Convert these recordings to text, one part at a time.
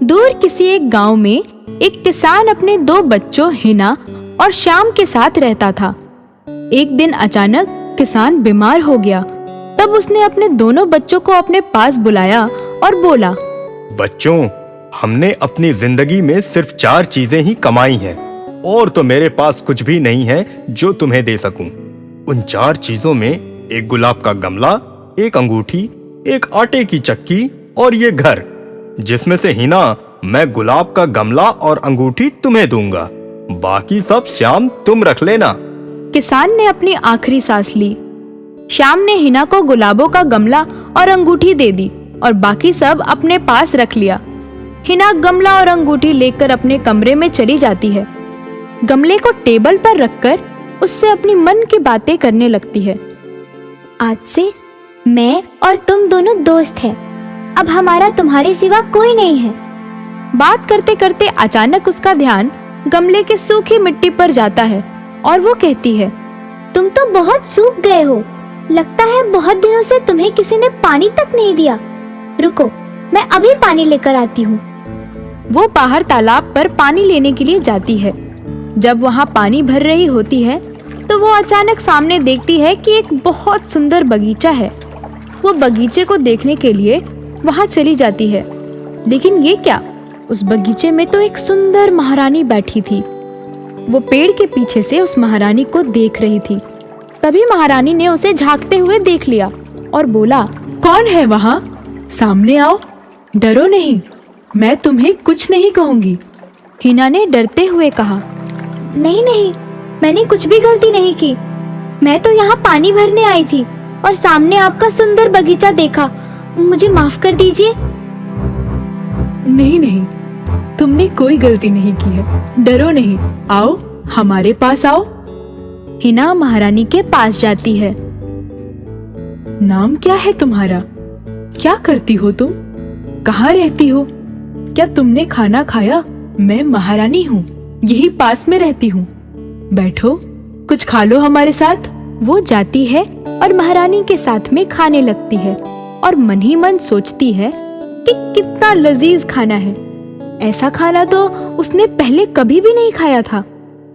दूर किसी एक गांव में एक किसान अपने 2 बच्चों हिना और श्याम के साथ रहता था। एक दिन अचानक किसान बीमार हो गया। तब उसने अपने दोनों बच्चों को अपने पास बुलाया और बोला, बच्चों, हमने अपनी जिंदगी में सिर्फ 4 चीजें ही कमाई हैं और तो मेरे पास कुछ भी नहीं है जो तुम्हें दे सकूं। उन 4 चीजों में एक गुलाब का गमला, एक अंगूठी, एक आटे की चक्की और ये घर, जिसमें से हिना मैं गुलाब का गमला और अंगूठी तुम्हें दूंगा, बाकी सब श्याम तुम रख लेना। किसान ने अपनी आखिरी सांस ली। श्याम ने हिना को गुलाबों का गमला और अंगूठी दे दी और बाकी सब अपने पास रख लिया। हिना गमला और अंगूठी लेकर अपने कमरे में चली जाती है। गमले को टेबल पर रखकर उससे अपनी मन की बातें करने लगती है। आज से मैं और तुम दोनों दोस्त हैं। अब हमारा तुम्हारे सिवा कोई नहीं है। बात करते करते अचानक उसका ध्यान गमले के सूखी मिट्टी पर जाता है और वो कहती है, तुम तो बहुत सूख गए हो। लगता है बहुत दिनों से तुम्हें किसी ने पानी तक नहीं दिया। रुको, मैं अभी पानी लेकर आती हूँ। वो बाहर तालाब पर पानी लेने के लिए जाती है। जब वहाँ पानी भर रही होती है तो वो अचानक सामने देखती है कि एक बहुत सुंदर बगीचा है। वो बगीचे को देखने के लिए वहाँ चली जाती है, लेकिन ये क्या, उस बगीचे में तो एक सुंदर महारानी बैठी थी। वो पेड़ के पीछे से उस महारानी को देख रही थी। तभी महारानी ने उसे झांकते हुए देख लिया और बोला, कौन है वहाँ? सामने आओ, डरो नहीं, मैं तुम्हें कुछ नहीं कहूँगी। हिना ने डरते हुए कहा, नहीं नहीं, मैंने कुछ भी गलती नहीं की। मैं तो यहाँ पानी भरने आई थी और सामने आपका सुंदर बगीचा देखा। मुझे माफ कर दीजिए। नहीं नहीं, तुमने कोई गलती नहीं की है, डरो नहीं, आओ हमारे पास आओ। हिना महारानी के पास जाती है। नाम क्या है तुम्हारा? क्या करती हो तुम? कहाँ रहती हो? क्या तुमने खाना खाया? मैं महारानी हूँ, यही पास में रहती हूँ। बैठो, कुछ खा लो हमारे साथ। वो जाती है और महारानी के साथ में खाने लगती है और मन ही मन सोचती है कि कितना लजीज खाना है। ऐसा खाना तो उसने पहले कभी भी नहीं खाया था।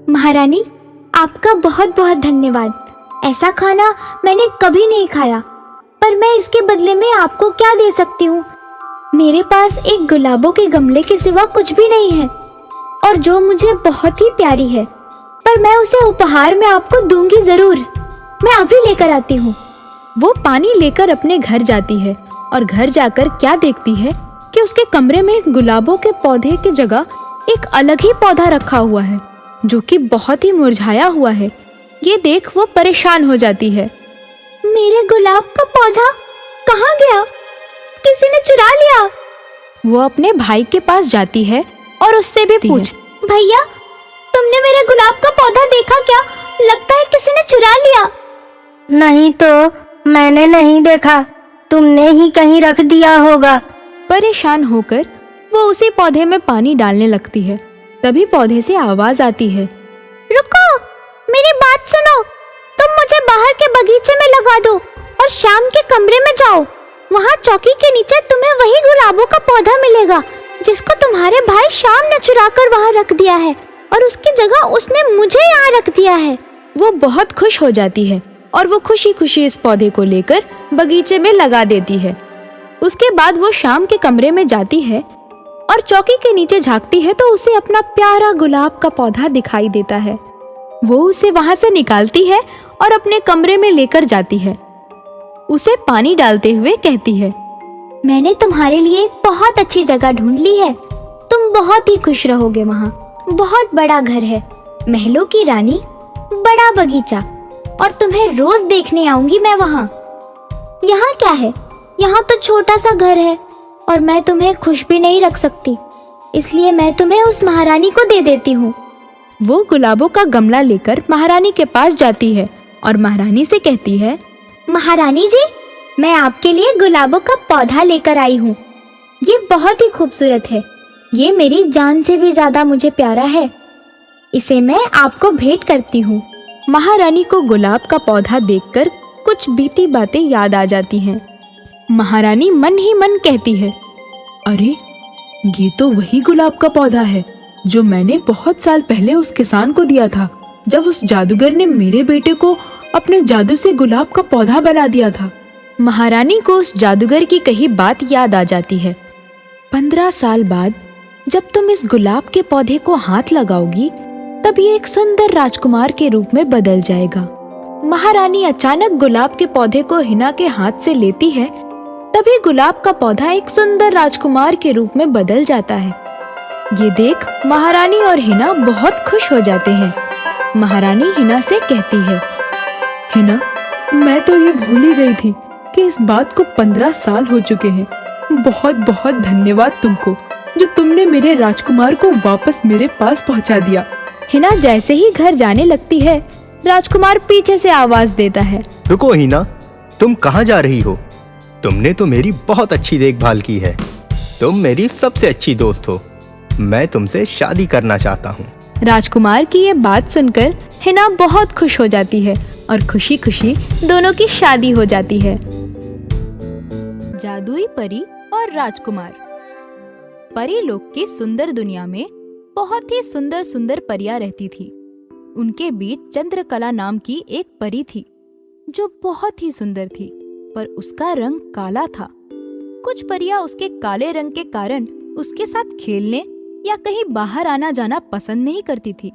महारानी, आपका बहुत बहुत धन्यवाद। ऐसा खाना मैंने कभी नहीं खाया, पर मैं इसके बदले में आपको क्या दे सकती हूँ? मेरे पास एक गुलाबों के गमले के सिवा कुछ भी नहीं है और जो मुझे बहुत ही प्यारी है, पर मैं उसे उपहार में आपको दूंगी जरूर। मैं अभी लेकर आती हूँ। वो पानी लेकर अपने घर जाती है और घर जाकर क्या देखती है कि उसके कमरे में गुलाबों के पौधे की जगह एक अलग ही पौधा रखा हुआ है, जो कि बहुत ही मुरझाया हुआ है। ये देख वो परेशान हो जाती है। मेरे गुलाब का पौधा कहाँ गया? किसी ने चुरा लिया। वो अपने भाई के पास जाती है और उससे भी पूछती, भैया, तुमने मेरे गुलाब का पौधा देखा क्या? लगता है किसी ने चुरा लिया। नहीं तो मैंने नहीं देखा, तुमने ही कहीं रख दिया होगा। परेशान होकर वो उसी पौधे में पानी डालने लगती है। तभी पौधे से आवाज आती है, रुको, मेरी बात सुनो। तुम मुझे बाहर के बगीचे में लगा दो और शाम के कमरे में जाओ। वहाँ चौकी के नीचे तुम्हें वही गुलाबों का पौधा मिलेगा जिसको तुम्हारे भाई शाम ने चुरा कर वहाँ रख दिया है और उसकी जगह उसने मुझे यहाँ रख दिया है। वो बहुत खुश हो जाती है और वो खुशी खुशी इस पौधे को लेकर बगीचे में लगा देती है। उसके बाद वो शाम के कमरे में जाती है और चौकी के नीचे झांकती है तो उसे अपना प्यारा गुलाब का पौधा दिखाई देता है। वो उसे वहां से निकालती है और अपने कमरे में लेकर जाती है। उसे पानी डालते हुए कहती है, मैंने तुम्हारे लिए एक बहुत अच्छी जगह ढूंढ ली है। तुम बहुत ही खुश रहोगे। वहाँ बहुत बड़ा घर है, महलों की रानी, बड़ा बगीचा, और तुम्हें रोज देखने आऊंगी मैं वहाँ। यहाँ क्या है? यहाँ तो छोटा सा घर है और मैं तुम्हें खुश भी नहीं रख सकती, इसलिए मैं तुम्हें उस महारानी को दे देती हूँ। वो गुलाबों का गमला लेकर महारानी के पास जाती है और महारानी से कहती है, महारानी जी, मैं आपके लिए गुलाबों का पौधा लेकर आई हूँ। ये बहुत ही खूबसूरत है। ये मेरी जान से भी ज्यादा मुझे प्यारा है। इसे मैं आपको भेंट करती हूँ। महारानी को गुलाब का पौधा देखकर कुछ बीती बातें याद आ जाती हैं। महारानी मन ही मन कहती है, अरे ये तो वही गुलाब का पौधा है जो मैंने बहुत साल पहले उस किसान को दिया था, जब उस जादूगर ने मेरे बेटे को अपने जादू से गुलाब का पौधा बना दिया था। महारानी को उस जादूगर की कही बात याद आ जाती है। 15 साल बाद जब तुम इस गुलाब के पौधे को हाथ लगाओगी, तब ये एक सुंदर राजकुमार के रूप में बदल जाएगा। महारानी अचानक गुलाब के पौधे को हिना के हाथ से लेती है, तभी गुलाब का पौधा एक सुंदर राजकुमार के रूप में बदल जाता है। ये देख महारानी और हिना बहुत खुश हो जाते हैं। महारानी हिना से कहती है, हिना, मैं तो ये भूल ही गई थी कि इस बात को 15 साल हो चुके हैं। बहुत बहुत धन्यवाद तुमको, जो तुमने मेरे राजकुमार को वापस मेरे पास पहुंचा दिया। हिना जैसे ही घर जाने लगती है, राजकुमार पीछे से आवाज देता है, रुको हिना, तुम कहाँ जा रही हो? तुमने तो मेरी बहुत अच्छी देखभाल की है। तुम मेरी सबसे अच्छी दोस्त हो। मैं तुमसे शादी करना चाहता हूँ। राजकुमार की ये बात सुनकर हिना बहुत खुश हो जाती है और खुशी खुशी दोनों की शादी हो जाती है। जादुई परी और राजकुमार। परी लोक की सुंदर दुनिया में बहुत ही सुंदर सुंदर परियां रहती थी। उनके बीच चंद्रकला नाम की एक परी थी जो बहुत ही सुंदर थी, पर उसका रंग काला था। कुछ परियां उसके काले रंग के कारण उसके साथ खेलने या कहीं बाहर आना जाना पसंद नहीं करती थी।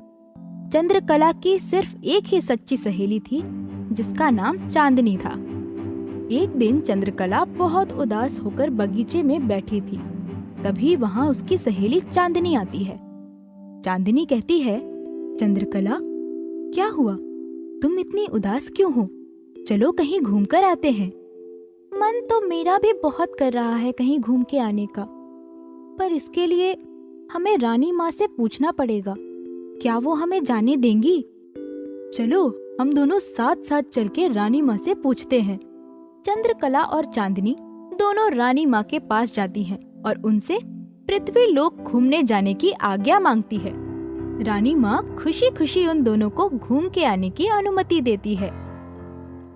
चंद्रकला की सिर्फ एक ही सच्ची सहेली थी, जिसका नाम चांदनी था। एक दिन चंद्रकला बहुत उदास होकर बगीचे में बैठी थी। तभी वहाँ उसकी सहेली चांदनी आती है। चांदनी कहती है, चंद्रकला, क्या हुआ? तुम इतनी उदास क्यों हो? चलो कहीं घूमकर आते हैं। मन तो मेरा भी बहुत कर रहा है कहीं घूम के आने का, पर इसके लिए हमें रानी माँ से पूछना पड़ेगा। क्या वो हमें जाने देंगी? चलो हम दोनों साथ साथ चल के रानी माँ से पूछते हैं। चंद्रकला और चांदनी दोनों रानी माँ के पास जाती हैं और उनसे पृथ्वी लोक घूमने जाने की आज्ञा मांगती है। रानी माँ खुशी खुशी उन दोनों को घूम के आने की अनुमति देती है।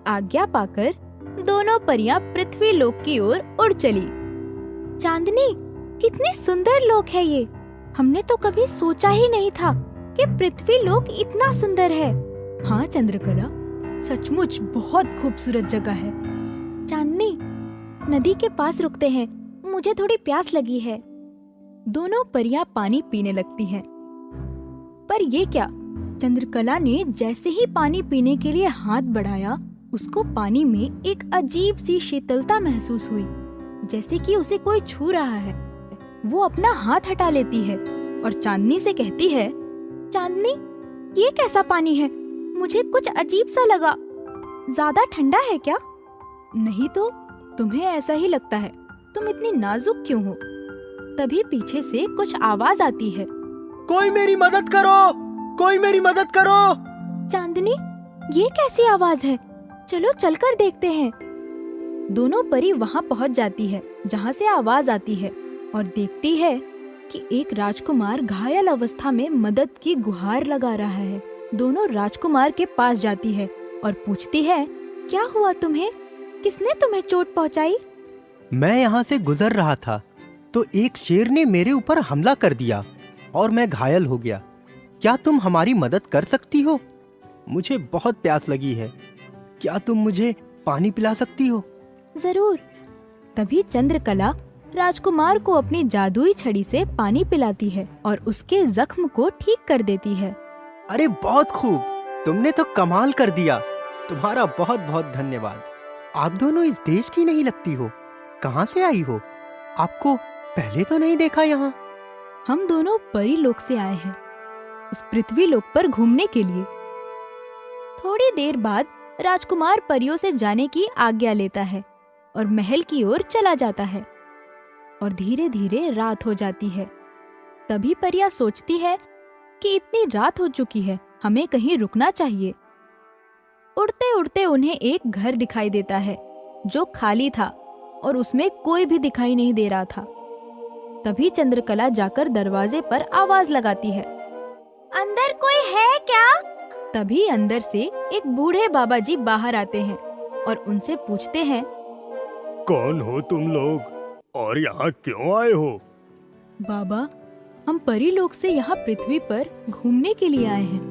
आज्ञा पाकर दोनों परियां पृथ्वी लोक की ओर उड़ चली। चांदनी, कितनी सुंदर लोक है ये। हमने तो कभी सोचा ही नहीं था कि पृथ्वी लोक इतना सुंदर है। हाँ चंद्रकला, सचमुच बहुत खूबसूरत जगह है। चांदनी, नदी के पास रुकते हैं, मुझे थोड़ी प्यास लगी है। दोनों परियां पानी पीने लगती हैं। पर ये क्या, चंद्रकला ने जैसे ही पानी पीने के लिए हाथ बढ़ाया, उसको पानी में एक अजीब सी शीतलता महसूस हुई, जैसे कि उसे कोई छू रहा है। वो अपना हाथ हटा लेती है और चांदनी से कहती है, चांदनी, ये कैसा पानी है? मुझे कुछ अजीब सा लगा। ज्यादा ठंडा है क्या? नहीं तो, तुम्हें ऐसा ही लगता है। तुम इतनी नाजुक क्यों हो? तभी पीछे से कुछ आवाज आती है, कोई मेरी मदद करो, कोई मेरी मदद करो। चांदनी, ये कैसी आवाज है? चलो चलकर देखते हैं। दोनों परी वहाँ पहुँच जाती है जहाँ से आवाज आती है और देखती है कि एक राजकुमार घायल अवस्था में मदद की गुहार लगा रहा है। दोनों राजकुमार के पास जाती है और पूछती है, क्या हुआ तुम्हें? किसने तुम्हें चोट पहुँचाई? मैं यहाँ से गुजर रहा था तो एक शेर ने मेरे ऊपर हमला कर दिया और मैं घायल हो गया। क्या तुम हमारी मदद कर सकती हो? मुझे बहुत प्यास लगी है। क्या तुम मुझे पानी पिला सकती हो? जरूर। तभी चंद्रकला राजकुमार को अपनी जादुई छड़ी से पानी पिलाती है और उसके जख्म को ठीक कर देती है। अरे बहुत खूब, तुमने तो कमाल कर दिया। तुम्हारा बहुत बहुत धन्यवाद। आप दोनों इस देश की नहीं लगती हो। कहाँ से आई हो? आपको पहले तो नहीं देखा यहाँ। हम दोनों परी लोक से आए हैं, इस पृथ्वी लोक पर घूमने के लिए। थोड़ी देर बाद राजकुमार परियों से जाने की आज्ञा लेता है और महल की ओर चला जाता है और धीरे धीरे रात हो जाती है। तभी परियां सोचती है कि इतनी रात हो चुकी है, हमें कहीं रुकना चाहिए। उड़ते उड़ते उन्हें एक घर दिखाई देता है जो खाली था और उसमें कोई भी दिखाई नहीं दे रहा था। तभी चंद्रकला जाकर दरवाजे पर आवाज लगाती है, अंदर कोई है क्या? तभी अंदर से एक बूढ़े बाबा जी बाहर आते हैं और उनसे पूछते हैं, कौन हो तुम लोग और यहाँ क्यों आए हो? बाबा, हम परी लोक से यहाँ पृथ्वी पर घूमने के लिए आए हैं,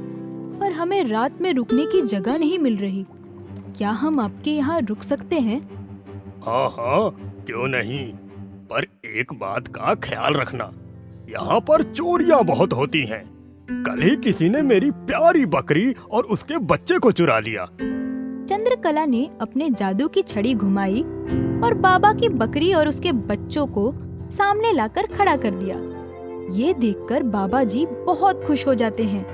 पर हमें रात में रुकने की जगह नहीं मिल रही। क्या हम आपके यहाँ रुक सकते हैं? हाँ हाँ, क्यों नहीं, पर एक बात का ख्याल रखना, यहाँ पर चोरियां बहुत होती हैं। कल ही किसी ने मेरी प्यारी बकरी और उसके बच्चे को चुरा लिया। चंद्रकला ने अपने जादू की छड़ी घुमाई और बाबा की बकरी और उसके बच्चों को सामने लाकर खड़ा कर दिया। ये देखकर बाबा जी बहुत खुश हो जाते हैं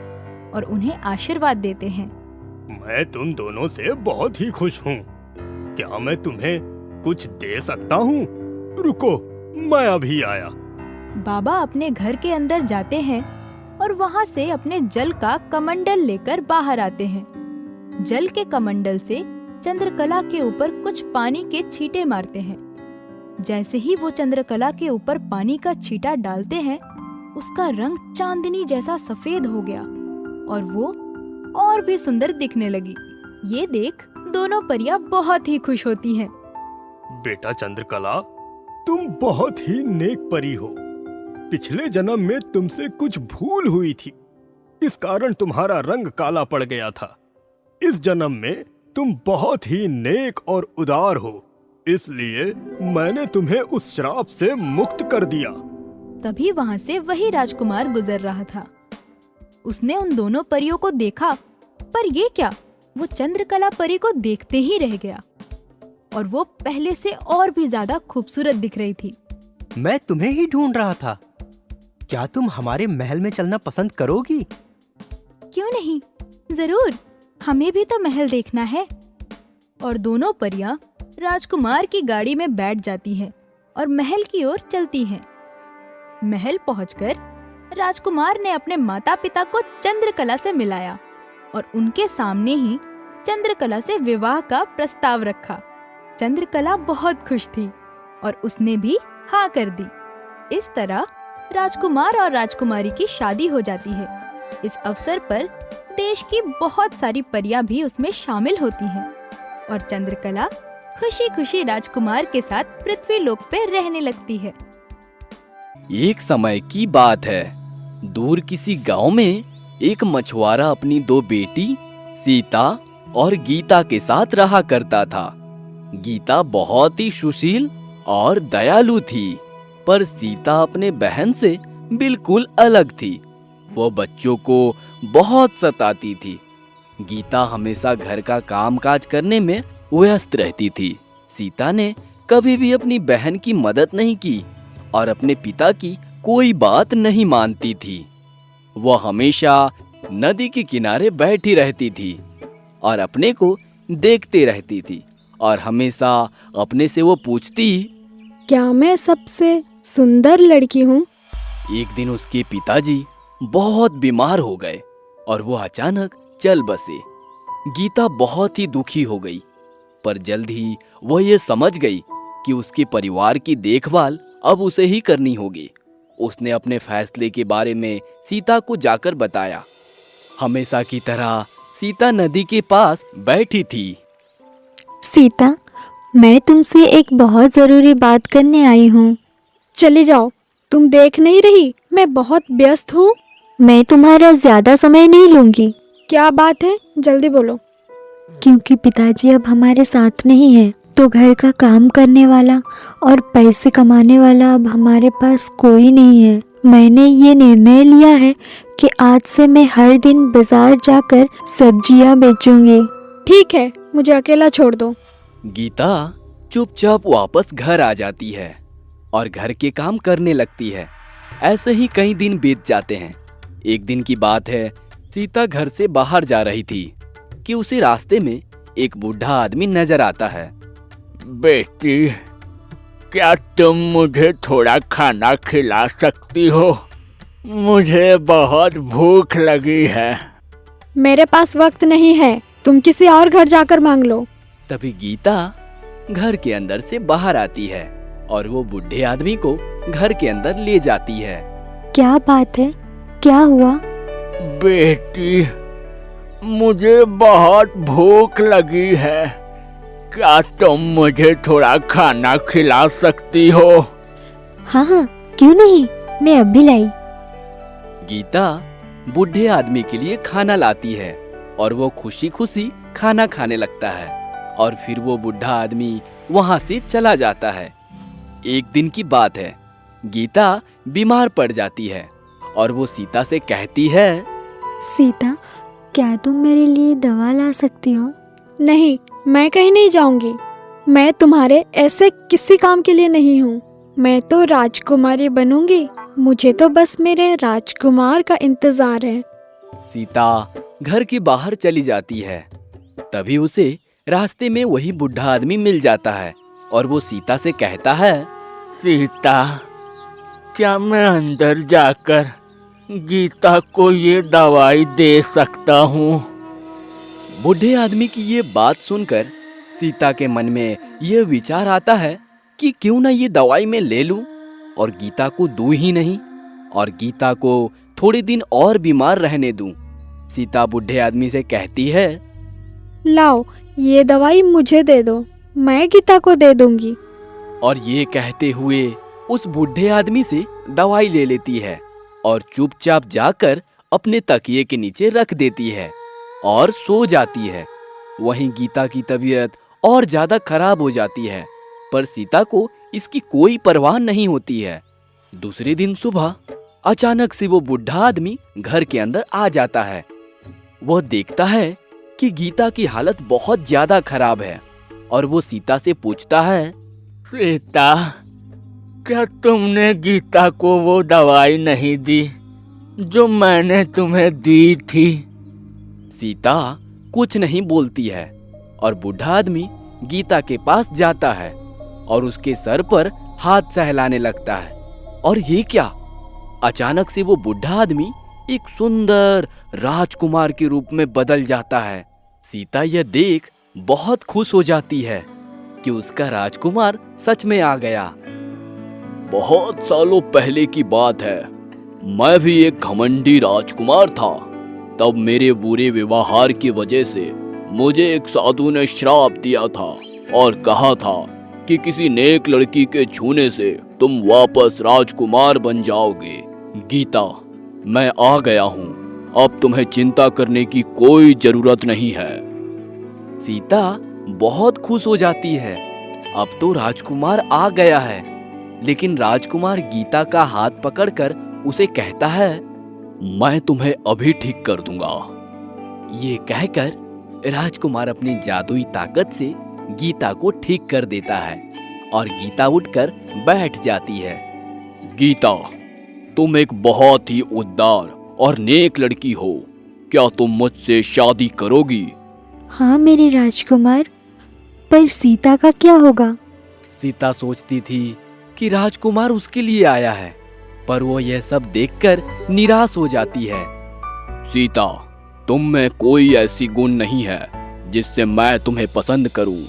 और उन्हें आशीर्वाद देते हैं। मैं तुम दोनों से बहुत ही खुश हूँ। क्या मैं तुम्हें कुछ दे सकता हूँ? रुको, मैं अभी आया। बाबा अपने घर के अंदर जाते हैं और वहाँ से अपने जल का कमंडल लेकर बाहर आते हैं। जल के कमंडल से चंद्रकला के ऊपर कुछ पानी के छींटे मारते हैं। जैसे ही वो चंद्रकला के ऊपर पानी का छींटा डालते हैं, उसका रंग चांदनी जैसा सफेद हो गया और वो और भी सुंदर दिखने लगी। ये देख दोनों परियां बहुत ही खुश होती हैं। बेटा चंद्रकला, तुम बहुत ही नेक परी हो। पिछले जन्म में तुमसे कुछ भूल हुई थी, इस कारण तुम्हारा रंग काला पड़ गया था। इस जन्म में तुम बहुत ही नेक और उदार हो, इसलिए मैंने तुम्हें उस श्राप से मुक्त कर दिया। तभी वहाँ से वही राजकुमार गुजर रहा था। उसने उन दोनों परियों को देखा, पर ये क्या, वो चंद्रकला परी को देखते ही रह गया और वो पहले से और भी ज्यादा खूबसूरत दिख रही थी। मैं तुम्हें ही ढूंढ रहा था। क्या तुम हमारे महल में चलना पसंद करोगी? क्यों नहीं, जरूर, हमें भी तो महल देखना है। और दोनों परियां राजकुमार की गाड़ी में बैठ जाती हैं और महल की ओर चलती हैं। महल पहुंचकर राजकुमार ने अपने माता पिता को चंद्रकला से मिलाया और उनके सामने ही चंद्रकला से विवाह का प्रस्ताव रखा। चंद्रकला बहुत खुश थी और उसने भी हाँ कर दी। इस तरह राजकुमार और राजकुमारी की शादी हो जाती है। इस अवसर पर देश की बहुत सारी परियां भी उसमें शामिल होती हैं और चंद्रकला खुशी खुशी राजकुमार के साथ पृथ्वी लोक पे रहने लगती है। एक समय की बात है, दूर किसी गांव में एक मछुआरा अपनी दो बेटी सीता और गीता के साथ रहा करता था। गीता बहुत ही सुशील और दयालु थी, पर सीता अपने बहन से बिल्कुल अलग थी। वो बच्चों को बहुत सताती थी। गीता हमेशा घर का कामकाज करने में व्यस्त रहती थी। सीता ने कभी भी अपनी बहन की मदद नहीं की और अपने पिता की कोई बात नहीं मानती थी। वो हमेशा नदी के किनारे बैठी रहती थी और अपने को देखते रहती थी और हमेशा अपने से वो पूछती, क्या मैं सबसे सुंदर लड़की हूँ? एक दिन उसके पिताजी बहुत बीमार हो गए और वो अचानक चल बसे। गीता बहुत ही दुखी हो गई, पर जल्द ही वो ये समझ गई कि उसके परिवार की देखभाल अब उसे ही करनी होगी। उसने अपने फैसले के बारे में सीता को जाकर बताया। हमेशा की तरह सीता नदी के पास बैठी थी। सीता, मैं तुमसे एक बहुत जरूरी बात करने आई हूँ। चली जाओ, तुम देख नहीं रही मैं बहुत व्यस्त हूँ। मैं तुम्हारा ज्यादा समय नहीं लूंगी। क्या बात है, जल्दी बोलो। क्योंकि पिताजी अब हमारे साथ नहीं है, तो घर का काम करने वाला और पैसे कमाने वाला अब हमारे पास कोई नहीं है। मैंने ये निर्णय लिया है कि आज से मैं हर दिन बाजार जाकर सब्जियां बेचूंगी। ठीक है, मुझे अकेला छोड़ दो। गीता चुपचाप वापस घर आ जाती है और घर के काम करने लगती है। ऐसे ही कई दिन बीत जाते हैं। एक दिन की बात है, सीता घर से बाहर जा रही थी कि उसे रास्ते में एक बूढ़ा आदमी नजर आता है। बेटी, क्या तुम मुझे थोड़ा खाना खिला सकती हो? मुझे बहुत भूख लगी है। मेरे पास वक्त नहीं है, तुम किसी और घर जाकर मांग लो। तभी गीता घर के अंदर से बाहर आती है और वो बूढ़े आदमी को घर के अंदर ले जाती है। क्या बात है, क्या हुआ? बेटी, मुझे बहुत भूख लगी है। क्या तुम मुझे थोड़ा खाना खिला सकती हो? हाँ हाँ, क्यों नहीं, मैं अभी लाई। गीता बूढ़े आदमी के लिए खाना लाती है और वो खुशी खुशी खाना खाने लगता है और फिर वो बूढ़ा आदमी वहां से चला जाता है। एक दिन की बात है, गीता बीमार पड़ जाती है और वो सीता से कहती है, सीता, क्या तुम मेरे लिए दवा ला सकती हो? नहीं, मैं कहीं नहीं जाऊंगी। मैं तुम्हारे ऐसे किसी काम के लिए नहीं हूँ। मैं तो राजकुमारी बनूंगी। मुझे तो बस मेरे राजकुमार का इंतजार है। सीता घर के बाहर चली जाती है। तभी उसे रास्ते में वही बूढ़ा आदमी मिल जाता है और वो सीता से कहता है, सीता, क्या मैं अंदर जाकर गीता को ये दवाई दे सकता हूँ? बूढ़े आदमी की ये बात सुनकर सीता के मन में यह विचार आता है कि क्यों ना ये दवाई मैं ले लूं और गीता को दूं ही नहीं और गीता को थोड़े दिन और बीमार रहने दूं। सीता बूढ़े आदमी से कहती है, लाओ, ये दवाई मुझे दे दो, मैं गीता को दे दूंगी। और ये कहते हुए उस बूढ़े आदमी से दवाई ले लेती है और चुपचाप जाकर अपने तकिए के नीचे रख देती है और सो जाती है। वहीं गीता की तबीयत और ज्यादा खराब हो जाती है, पर सीता को इसकी कोई परवाह नहीं होती है। दूसरे दिन सुबह अचानक से वो बूढ़ा आदमी घर के अंदर आ जाता है। वह देखता है कि गीता की हालत बहुत ज्यादा खराब है और वो सीता से पूछता है, सीता, क्या तुमने गीता को वो दवाई नहीं दी जो मैंने तुम्हें दी थी? सीता कुछ नहीं बोलती है और बूढ़ा आदमी गीता के पास जाता है और उसके सर पर हाथ सहलाने लगता है। और ये क्या, अचानक से वो बूढ़ा आदमी एक सुंदर राजकुमार के रूप में बदल जाता है। सीता यह देख बहुत खुश हो जाती है कि उसका राजकुमार सच में आ गया। बहुत सालों पहले की बात है, मैं भी एक घमंडी राजकुमार था। तब मेरे बुरे व्यवहार की वजह से मुझे एक साधु ने श्राप दिया था और कहा था कि किसी नेक लड़की के छूने से तुम वापस राजकुमार बन जाओगे। गीता, मैं आ गया हूँ, अब तुम्हें चिंता करने की कोई जरूरत नहीं है। सीता बहुत खुश हो जाती है। अब तो राजकुमार आ गया है, लेकिन राजकुमार गीता का हाथ पकड़कर उसे कहता है, मैं तुम्हें अभी ठीक कर दूंगा। ये कहकर राजकुमार अपनी जादुई ताकत से गीता को ठीक कर देता है और गीता उठकर बैठ जाती है। गीता, तुम एक बहुत ही उदार और नेक लड़की हो। क्या तुम मुझसे शादी करोगी? हाँ मेरे राजकुमार, पर सीता का क्या होगा? सीता सोचती थी कि राजकुमार उसके लिए आया है, पर वो यह सब देखकर निराश हो जाती है। सीता, तुम में कोई ऐसी गुण नहीं है जिससे मैं तुम्हें पसंद करूं।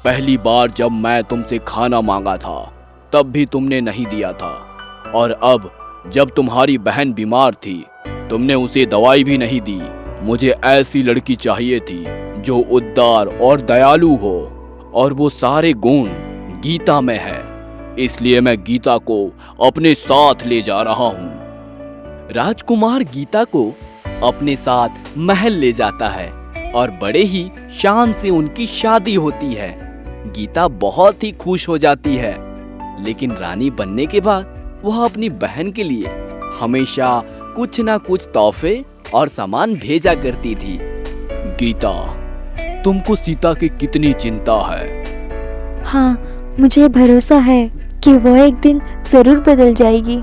पहली बार जब मैं तुमसे खाना मांगा था तब भी तुमने नहीं दिया था, और अब जब तुम्हारी बहन बीमार थी तुमने उसे दवाई भी नहीं दी। मुझे ऐसी लड़की चाहिए थी जो उदार और दयालु हो, और वो सारे गुण गीता में है। इसलिए मैं गीता को अपने साथ ले जा रहा हूँ। राजकुमार गीता को अपने साथ महल ले जाता है और बड़े ही शान से उनकी शादी होती है। गीता बहुत ही खुश हो जाती है, लेकिन रानी बनने के बाद वह अपनी बहन के लिए हमेशा कुछ ना कुछ तोहफे और सामान भेजा करती थी। गीता, तुमको सीता की कितनी चिंता है? हाँ, मुझे भरोसा है कि वो एक दिन जरूर बदल जाएगी।